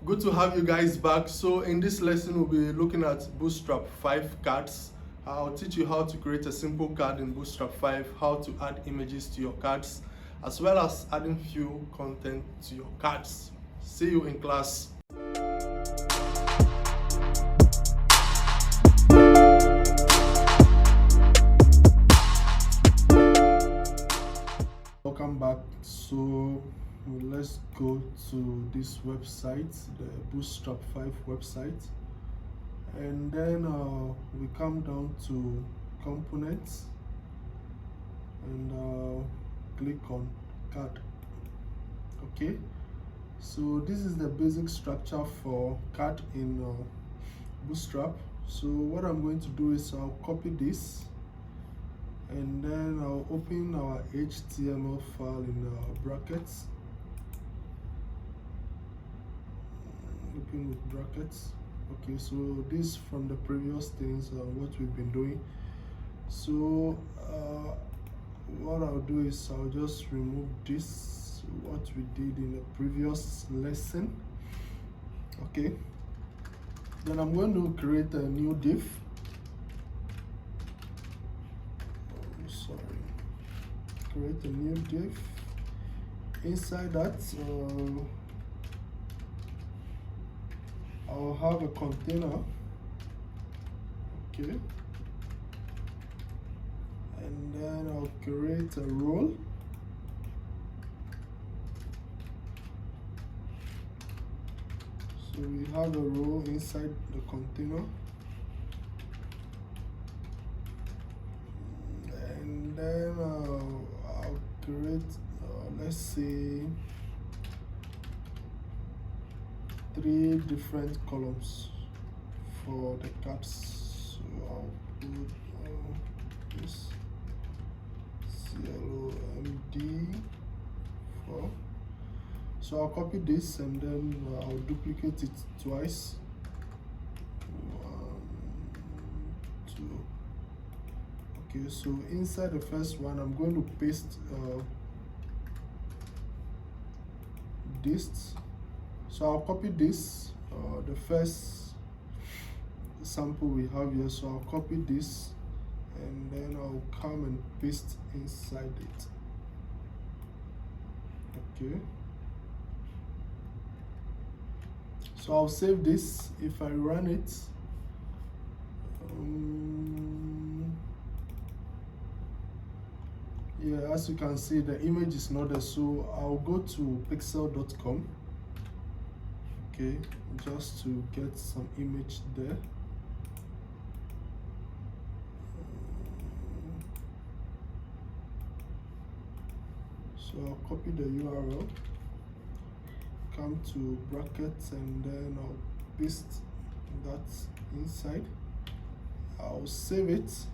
Good to have you guys back. So in this lesson, we'll be looking at Bootstrap 5 cards. I'll teach you how to create a simple card in Bootstrap 5, how to add images to your cards, as well as adding few content to your cards. See you in class. Welcome back. So let's go to this website, the Bootstrap 5 website, and then we come down to components and click on card. Okay, so this is the basic structure for card in Bootstrap. So what I'm going to do is I'll copy this and then I'll open our HTML file in brackets. Open with brackets. Okay, so this from the previous things, what we've been doing. So what I'll do is I'll just remove this, what we did in the previous lesson. Okay, then I'm going to create a new div. Create a new div. Inside that I'll have a container. Okay, and then I'll create a role. So we have a role inside the container, and then I'll create let's say 3 different columns for the cards. So I'll put this CLOMD4. So I'll copy this and then I'll duplicate it twice. 1, 2. Okay, so inside the first one, I'm going to paste this. So I'll copy this, the first sample we have here. So I'll copy this and then I'll come and paste inside it. Okay. So I'll save this. If I run it, yeah, as you can see, the image is not there. So I'll go to pixel.com. Okay, just to get some image there. So I'll copy the URL, come to brackets, and then I'll paste that inside. I'll save it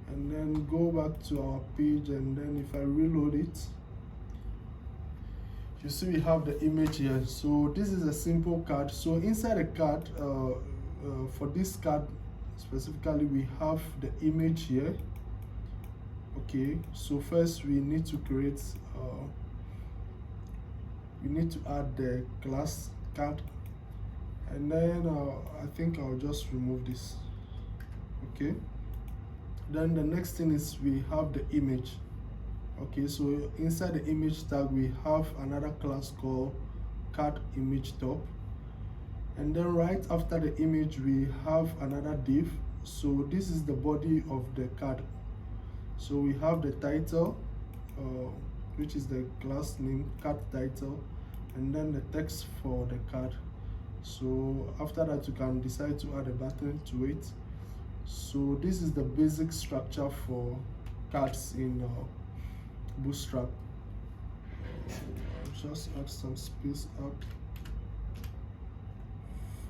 and then go back to our page, and then if I reload it, you see we have the image here. So this is a simple card. So inside the card, for this card specifically, we have the image here. Okay, so first we need to create we need to add the class card, and then I think I'll just remove this. Okay, then the next thing is we have the image. Okay, so inside the image tag we have another class called card image top, and then right after the image we have another div. So this is the body of the card. So we have the title, which is the class name, card title, and then the text for the card. So after that you can decide to add a button to it. So this is the basic structure for cards in Bootstrap. I'll just add some space up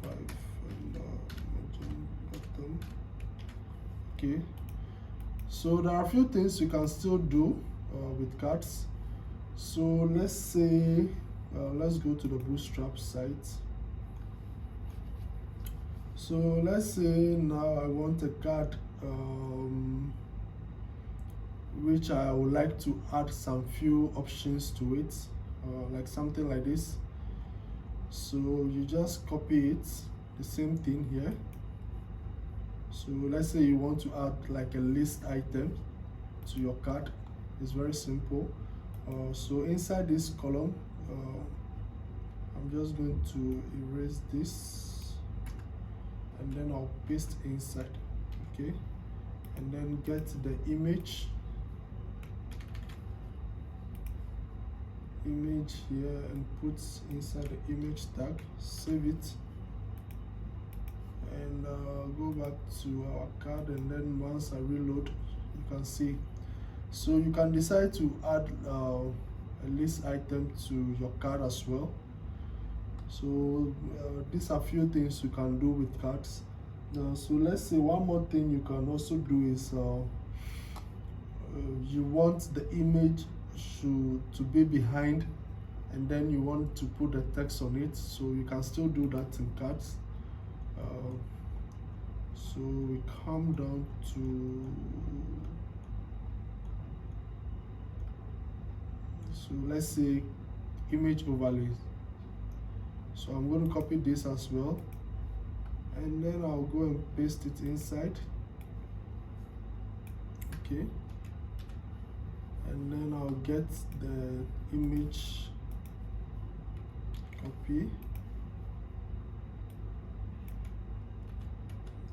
5 and button. Okay, so there are a few things you can still do with cards. So let's say let's go to the Bootstrap site. So let's say now I want a card which I would like to add some few options to it, like something like this. So you just copy it, the same thing here. So let's say you want to add like a list item to your card. It's very simple. So inside this column, I'm just going to erase this and then I'll paste inside. Okay, and then get the image here and put inside the image tag, save it, and go back to our card, and then once I reload, you can see. So you can decide to add a list item to your card as well. So these are few things you can do with cards. So let's say one more thing you can also do is you want the image to be behind, and then you want to put the text on it, so you can still do that in cards. So we come down to, so let's say image overlays. So I'm going to copy this as well, and then I'll go and paste it inside. Okay, and then I'll get the image copy.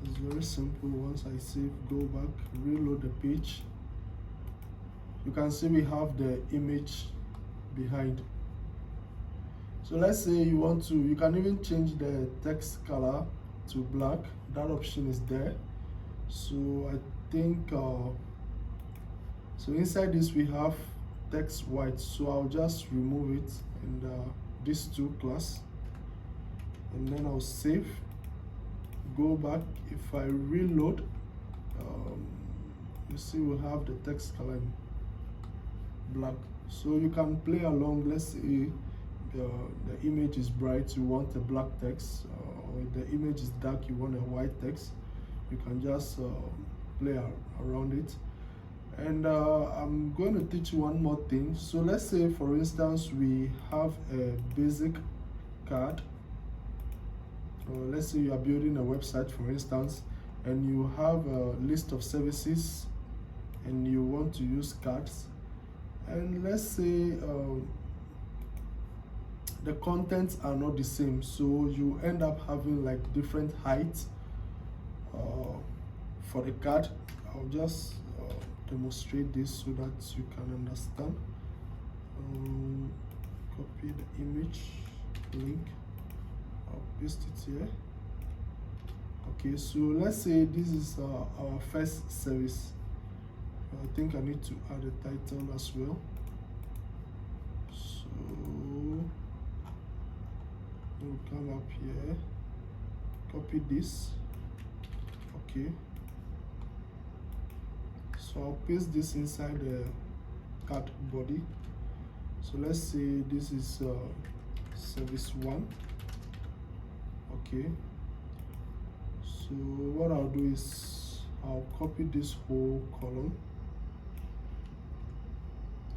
It's very simple. Once I save, go back, reload the page, you can see we have the image behind. So let's say you want to, you can even change the text color to black. That option is there. So I think so inside this we have text white, so I'll just remove it in these two class, and then I'll save, go back. If I reload, you see we have the text color in black. So you can play along. Let's say the image is bright, you want a black text, or the image is dark, you want a white text. You can just play around it. And I'm going to teach you one more thing. So let's say, for instance, we have a basic card. Let's say you are building a website, for instance, and you have a list of services and you want to use cards. And let's say the contents are not the same, so you end up having like different heights for the card. I'll just demonstrate this so that you can understand. Copy the image link, I'll paste it here. Okay, so let's say this is our first service. I think I need to add a title as well. So we'll come up here, copy this. Okay, so I'll paste this inside the card body. So let's say this is service 1. Okay, so what I'll do is I'll copy this whole column.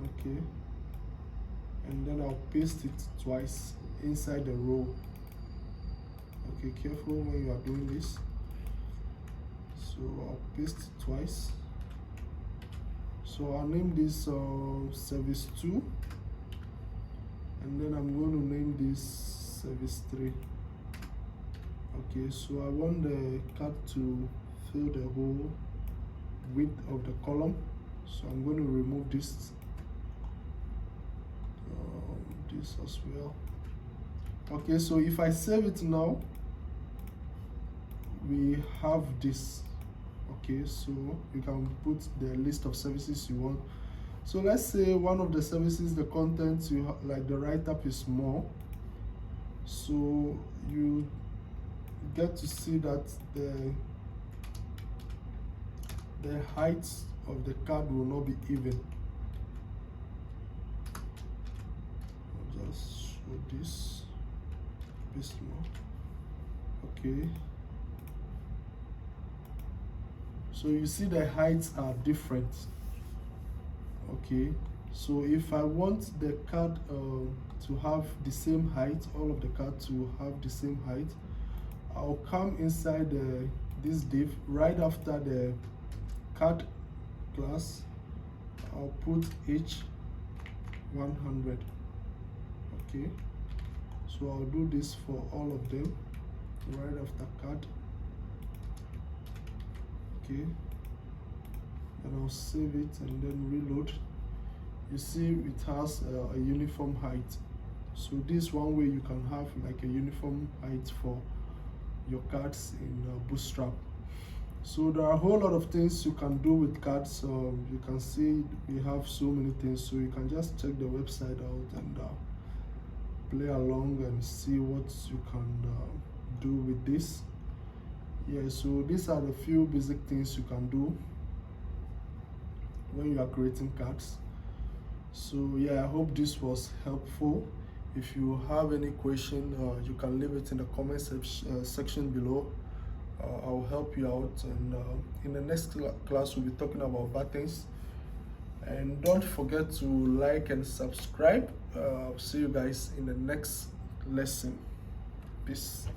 Okay, and then I'll paste it twice inside the row. Okay, careful when you are doing this. So I'll paste it twice. So I'll name this service 2, and then I'm going to name this service 3. Okay, so I want the card to fill the whole width of the column, so I'm going to remove this as well. Okay, so if I save it now, we have this. Okay, so you can put the list of services you want. So let's say one of the services, the content you like, the write-up is more, so you get to see that the height of the card will not be even. I'll just show this a bit more. Okay, so you see the heights are different. Okay, So if I want the card to have the same height, all of the cards to have the same height, I'll come inside this div right after the card class. I'll put H100. Okay, so I'll do this for all of them right after card. Okay, and I'll save it and then reload. You see it has a uniform height. So this one way you can have like a uniform height for your cards in Bootstrap. So there are a whole lot of things you can do with cards. You can see we have so many things, so you can just check the website out and play along and see what you can do with this. Yeah, so these are the few basic things you can do when you are creating cards. So yeah, I hope this was helpful. If you have any question, you can leave it in the comment section below. I'll help you out, and in the next class we'll be talking about buttons. And don't forget to like and subscribe. I'll see you guys in the next lesson. Peace.